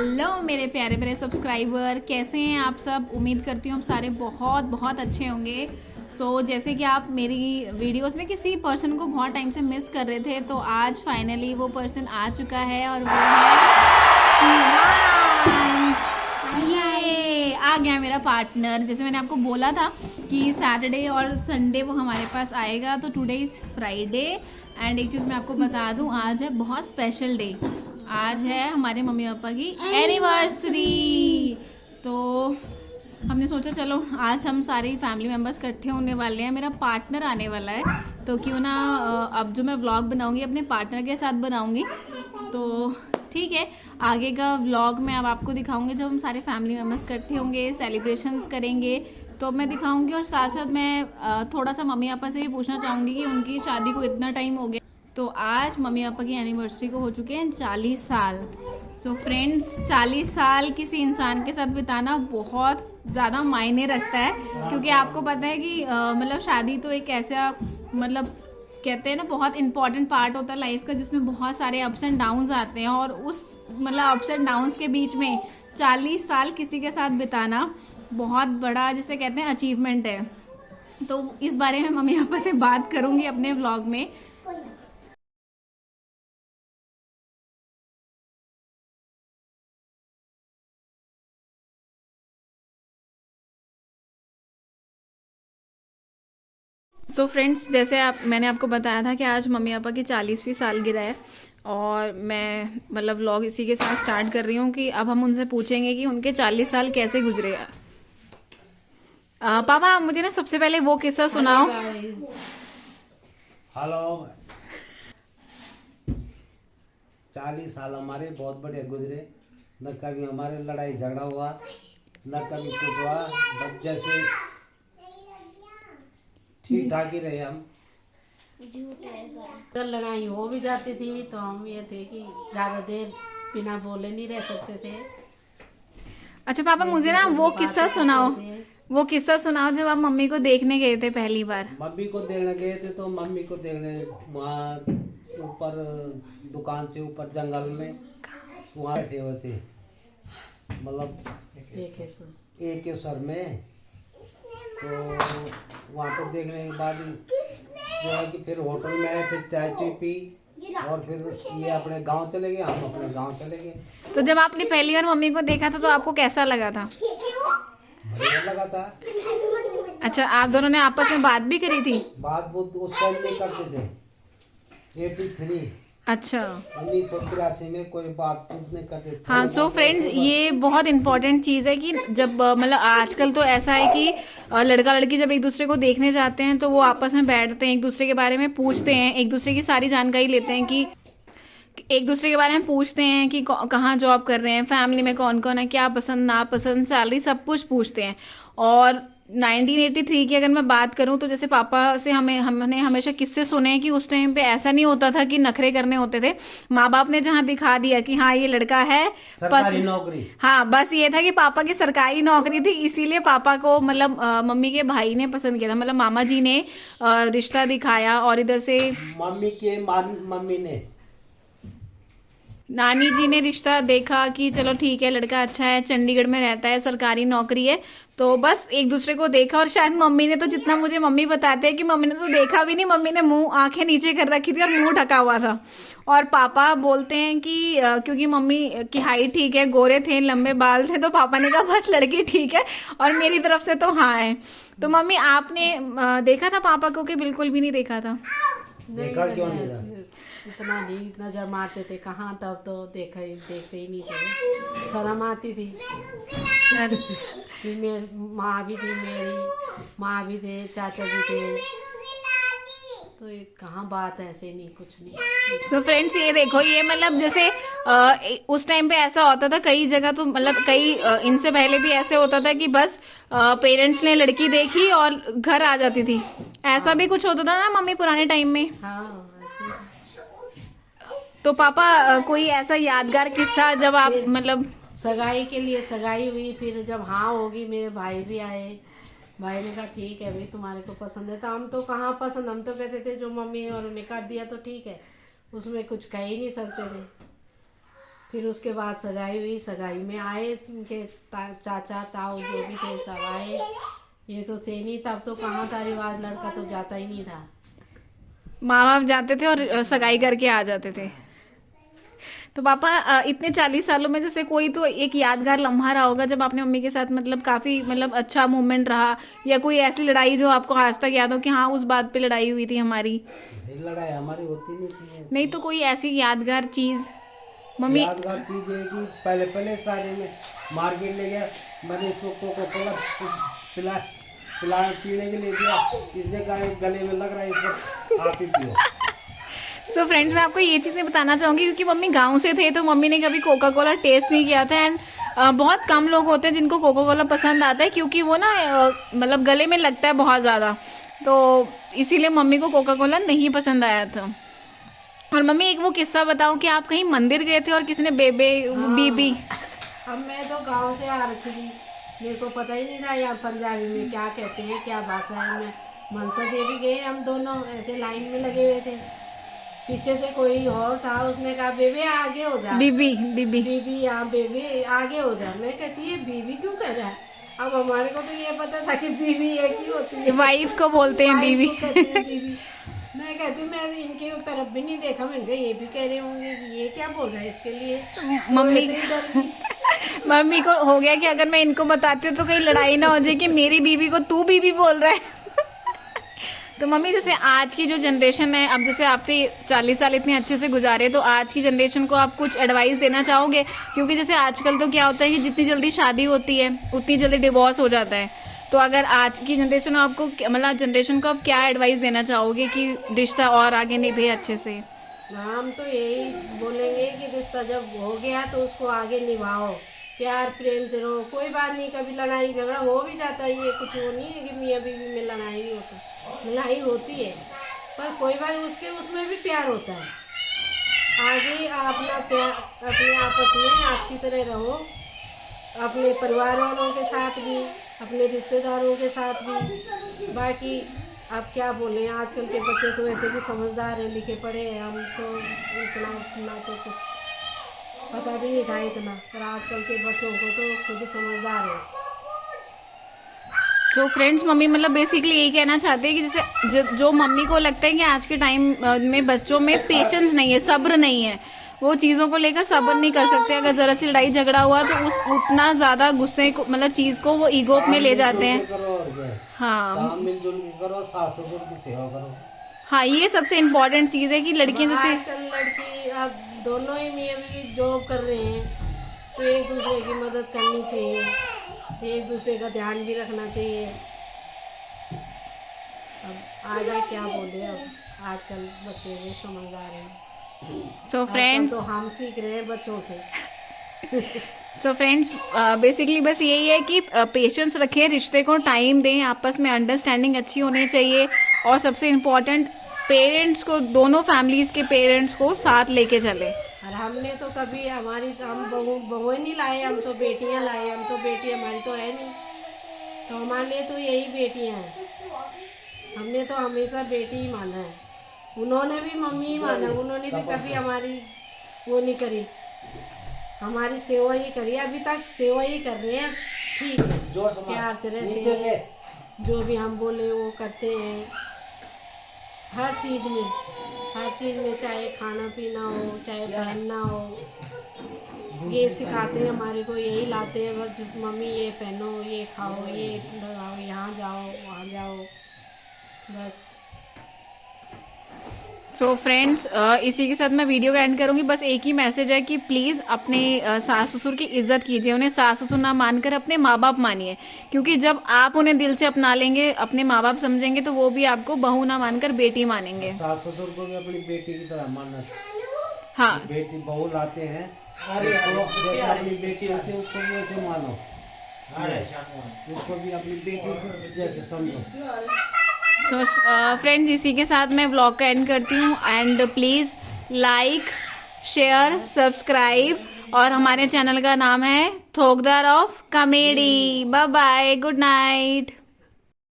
Hello मेरे प्यारे प्यारे सब्सक्राइबर, कैसे हैं आप सब। उम्मीद करती हूँ आप सारे बहुत बहुत अच्छे होंगे। जैसे कि आप मेरी वीडियोस में किसी पर्सन को बहुत टाइम से मिस कर रहे थे, तो आज फाइनली वो पर्सन आ चुका है और वो है शिवांश। ये आ गया मेरा पार्टनर। जैसे मैंने आपको बोला था कि सैटरडे और संडे वो हमारे पास आएगा, तो टुडे इज़ फ्राइडे। एंड एक चीज़ मैं आपको बता दूं, आज है बहुत स्पेशल डे। आज है हमारे मम्मी पापा की एनिवर्सरी। तो हमने सोचा चलो आज हम सारे फैमिली मेम्बर्स इकट्ठे होने वाले हैं। मेरा पार्टनर आने वाला है, तो क्यों ना अब जो मैं व्लॉग बनाऊंगी अपने पार्टनर के साथ बनाऊंगी। तो ठीक है, आगे का व्लॉग मैं अब आपको दिखाऊंगी जब हम सारे फैमिली मेम्बर्स इकट्ठे होंगे, सेलिब्रेशंस करेंगे, तो मैं दिखाऊंगी। और साथ साथ मैं थोड़ा सा मम्मी पापा से भी पूछना चाहूँगी कि उनकी शादी को इतना टाइम हो गया। तो आज मम्मी पापा की एनिवर्सरी को हो चुके हैं 40 साल। फ्रेंड्स, 40 साल किसी इंसान के साथ बिताना बहुत ज़्यादा मायने रखता है, क्योंकि आपको पता है कि मतलब शादी तो एक ऐसा मतलब कहते हैं ना बहुत इंपॉर्टेंट पार्ट होता है लाइफ का, जिसमें बहुत सारे अप्स एंड डाउन्स आते हैं। और उस मतलब अप्स एंड डाउन्स के बीच में 40 साल किसी के साथ बिताना बहुत बड़ा, जिसे कहते हैं, अचीवमेंट है। तो इस बारे में मम्मी पापा से बात करूँगी अपने व्लॉग में। फ्रेंड्स, जैसे मैंने आपको बताया था कि आज मम्मी पापा की 40वीं सालगिरह है, और मैं मतलब व्लॉग इसी के साथ स्टार्ट कर रही हूँ कि अब हम उनसे पूछेंगे कि उनके 40 साल कैसे गुजरे। पापा, मुझे ना सबसे पहले वो किस्सा सुनाओ। हेलो। 40 साल हमारे बहुत बढ़िया गुजरे। न कभी हमारे लड़ाई झगड़ा हुआ, न कभी कुछ हुआ। बस जैसे ठीक ठाक ही रहे हम। अगर लड़ाई हो भी जाती थी तो हम ये थे कि ज़्यादा देर बिना बोले नहीं रह सकते थे। अच्छा पापा, मुझे ना वो किस्सा सुनाओ, वो किस्सा सुनाओ जब आप मम्मी को देखने गए थे पहली बार। मम्मी को देखने गए थे तो मम्मी को देखने वहाँ ऊपर दुकान से ऊपर जंगल में वहाँ बैठे हुए थे, मतलब एक स्वर में। तो वहाँ पे देखने के बाद जो है कि फिर होटल में आए, फिर चाय चुई पी, और फिर ये अपने गांव चले गए, हम अपने गांव चले गए। तो जब आपने पहली बार मम्मी को देखा था तो आपको कैसा लगा था? बढ़िया लगा था। अच्छा, आप दोनों ने आपस में बात भी करी थी? बात बुत उस टाइम नहीं करते थे। 83 अच्छा, 1983 में कोई बात बुत नहीं करते थे। हाँ। फ्रेंड्स, ये बहुत इंपॉर्टेंट चीज़ है कि जब मतलब आजकल तो ऐसा है कि लड़का लड़की जब एक दूसरे को देखने जाते हैं तो वो आपस में बैठते हैं, एक दूसरे के बारे में पूछते हैं, एक दूसरे की सारी जानकारी लेते हैं, कि एक दूसरे के बारे में पूछते हैं कि कहाँ जॉब कर रहे हैं, फैमिली में कौन कौन है, क्या पसंद नापसंद, सैलरी, सब कुछ पूछते हैं। और 1983 की अगर मैं बात करूं तो जैसे पापा से हमने हमेशा किस्से सुने हैं कि उस टाइम पे ऐसा नहीं होता था कि नखरे करने होते थे। माँ बाप ने जहाँ दिखा दिया कि हाँ ये लड़का है, सरकारी नौकरी, हाँ, बस ये था कि पापा की सरकारी नौकरी थी, इसीलिए पापा को मतलब मम्मी के भाई ने पसंद किया था, मतलब मामा जी ने रिश्ता दिखाया। और इधर से मम्मी के मम्मी ने, नानी जी ने रिश्ता देखा कि चलो ठीक है, लड़का अच्छा है, चंडीगढ़ में रहता है, सरकारी नौकरी है। तो बस एक दूसरे को देखा। और शायद मम्मी ने तो, जितना मुझे मम्मी बताते हैं कि मम्मी ने तो देखा भी नहीं, मम्मी ने मुंह आंखें नीचे कर रखी थी और मुंह ढका हुआ था। और पापा बोलते हैं कि क्योंकि मम्मी की हाइट ठीक है, गोरे थे, लंबे बाल थे, तो पापा ने कहा बस लड़की ठीक है, और मेरी तरफ से तो हाँ है। तो मम्मी, आपने देखा था पापा को कि बिल्कुल भी नहीं देखा था? देखा क्यों नहीं था? इतना नहीं नजर मारते थे, कहाँ तब तो देखते ही नहीं थे, शर्म आती थी। फिर मेरी माँ भी थी, मेरी माँ भी थे, चाचा भी थे, तो ये कहाँ बात ऐसे नहीं, कुछ नहीं। फ्रेंड्स, ये देखो, ये मतलब जैसे उस टाइम पे ऐसा होता था कई जगह, तो मतलब कई इनसे पहले भी ऐसे होता था कि बस पेरेंट्स ने लड़की देखी और घर आ जाती थी। ऐसा भी कुछ होता था ना मम्मी पुराने टाइम में? हाँ ऐसे। तो पापा कोई ऐसा यादगार किस्सा जब आप मतलब सगाई के लिए सगाई हुई, फिर जब हाँ होगी, मेरे भाई भी आए, भाई ने कहा ठीक है भाई, तुम्हारे को पसंद है। तो हम तो कहाँ पसंद, हम तो कहते थे जो मम्मी और उन्हें कर दिया तो ठीक है, उसमें कुछ कह ही नहीं सकते थे। फिर उसके बाद सगाई हुई, सगाई में आए उनके चाचा ताऊ जो भी थे सब आए। ये तो थे नहीं तब, तो कहाँ था रिवाज, लड़का तो जाता ही नहीं था। माँ बाप जाते थे और सगाई करके आ जाते थे। तो पापा इतने 40 सालों में जैसे कोई तो एक यादगार लम्हा रहा होगा जब आपने मम्मी के साथ मतलब काफ़ी मतलब अच्छा मोमेंट रहा, या कोई ऐसी लड़ाई जो आपको आज तक याद हो कि हाँ उस बात पे लड़ाई हुई थी हमारी? लड़ाई हमारी होती नहीं थी। नहीं तो कोई ऐसी यादगार चीज़ मम्मी? यादगार चीज है कि पहले स्टार्टिंग में मार्केट ले गया, मैंने इसको कोको कोला पिला पीने के लिए दिया, इसने कहा गले में लग रहा है इसको आप ही पियो। सो फ्रेंड्स, मैं आपको ये चीज़ें बताना चाहूँगी क्योंकि मम्मी गांव से थे तो मम्मी ने कभी कोका कोला टेस्ट नहीं किया था। एंड बहुत कम लोग होते हैं जिनको कोका कोला पसंद आता है क्योंकि वो ना मतलब गले में लगता है बहुत ज़्यादा, तो इसीलिए मम्मी को कोका कोला नहीं पसंद आया था। और मम्मी एक वो किस्सा बताओ कि आप कहीं मंदिर गए थे और किसी ने बीबी। अब मैं तो गांव से आ रखी थी, मेरे को पता ही नहीं था यहाँ पंजाबी में क्या कहते हैं, क्या भाषा है। मैं मनसा देवी गए, हम दोनों ऐसे लाइन में लगे हुए थे, पीछे से कोई और था, उसने कहा बेबी आगे हो जा। बीबी यहाँ बेबी आगे हो जा। मैं कहती है बीबी क्यों कह रहा है? अब हमारे को तो ये पता था कि बीबी एक ही होती है, वाइफ को बोलते हैं बीबी। बीबी। मैं कहती मैं इनके तरफ भी नहीं देखा, मैंने कहा ये भी कह रहे होंगे कि ये क्या बोल रहा है इसके लिए। मम्मी को हो गया कि अगर मैं इनको बताती हूँ तो कहीं लड़ाई ना हो जाए कि मेरी बीबी को तू बीबी बोल रहा है। तो मम्मी जैसे आज की जो जनरेशन है, अब जैसे आपने 40 साल इतने अच्छे से गुजारे, तो आज की जनरेशन को आप कुछ एडवाइस देना चाहोगे? क्योंकि जैसे आजकल तो क्या होता है कि जितनी जल्दी शादी होती है उतनी जल्दी डिवोर्स हो जाता है। तो अगर आज की जनरेशन आपको मतलब जनरेशन को आप क्या एडवाइस देना चाहोगे कि रिश्ता और आगे निभे अच्छे से? हम तो यही बोलेंगे कि रिश्ता जब हो गया तो उसको आगे निभाओ, प्यार प्रेम से रहो। कोई बात नहीं, कभी लड़ाई झगड़ा हो भी जाता है, ये कुछ वो नहीं है कि मियाँ बीवी में लड़ाई नहीं होता, लड़ाई होती है, पर कोई बार उसमें भी प्यार होता है। आगे अपना प्यार अपने आपस में अच्छी तरह रहो, अपने परिवार वालों के साथ भी, अपने रिश्तेदारों के साथ भी। बाकी अब क्या बोलें, आजकल के बच्चे तो वैसे भी समझदार हैं, लिखे पढ़े हैं, हम तो इतना तो कुछ पता भी नहीं था इतना, पर आजकल के बच्चों को तो खुद समझदार है। तो फ्रेंड्स, मम्मी मतलब बेसिकली यही कहना चाहते हैं कि जैसे जो मम्मी को लगता है कि आज के टाइम में बच्चों में पेशेंस नहीं है, सब्र नहीं है, वो चीज़ों को लेकर सब्र नहीं कर सकते। अगर ज़रा सी लड़ाई झगड़ा हुआ तो उतना ज़्यादा गुस्से को मतलब चीज़ को वो ईगो में ले जाते हैं। हाँ, मिलजुल के करो, सास ससुर की सेवा करो। हाँ, ये सबसे इम्पोर्टेंट चीज़ है कि लड़कियां जैसे आजकल लड़की अब दोनों ही मियाँ बीवी जॉब कर रहे हैं, तो एक दूसरे की मदद करनी चाहिए, एक दूसरे का ध्यान भी रखना चाहिए। अब आगे क्या बोले, अब आजकल बच्चे भी समझदार हैं। सो फ्रेंड्स, तो हम सीख रहे हैं बच्चों से। सो फ्रेंड्स, बेसिकली बस यही है कि पेशेंस रखें, रिश्ते को टाइम दें, आपस में अंडरस्टैंडिंग अच्छी होनी चाहिए, और सबसे इम्पोर्टेंट पेरेंट्स को, दोनों फैमिलीज़ के पेरेंट्स को साथ लेके चले। और हमने तो कभी हम बहुएं नहीं लाए, हम तो बेटियां लाए। हम तो बेटी हमारी तो है नहीं, तो हमारे लिए तो यही बेटियां हैं। हमने तो हमेशा बेटी ही माना है, उन्होंने भी मम्मी ही माना, उन्होंने भी कभी हमारी वो नहीं करी, हमारी सेवा ही करी, अभी तक सेवा ही कर रहे हैं। ठीक है, प्यार से रहते हैं, जो भी हम बोले वो करते हैं, हर चीज़ में, चाहे खाना पीना हो, चाहे पहनना हो, ये सिखाते हैं हमारे को, यही लाते हैं बस, मम्मी ये पहनो, ये खाओ, ये लगाओ, यहाँ जाओ वहाँ जाओ, बस। सो फ्रेंड्स, इसी के साथ मैं वीडियो का एंड करूँगी। बस एक ही मैसेज है कि प्लीज़ अपने सास ससुर की इज़्ज़त कीजिए, उन्हें सास ससुर ना मानकर अपने माँ बाप मानिए, क्योंकि जब आप उन्हें दिल से अपना लेंगे, अपने माँ बाप समझेंगे, तो वो भी आपको बहू ना मानकर बेटी मानेंगे। सास ससुर को भी अपनी बेटी की तरह मानना। हाँ, बेटी बहू लाते हैं, जैसे अपनी बेटी होती है उसको भी वैसे मानो, उसको भी अपनी बेटी जैसे समझो। सो फ्रेंड्स, इसी के साथ मैं व्लॉग का एंड करती हूँ। And please like, share, subscribe, और हमारे चैनल का नाम है Thokdar of Comedy. Bye bye, good night.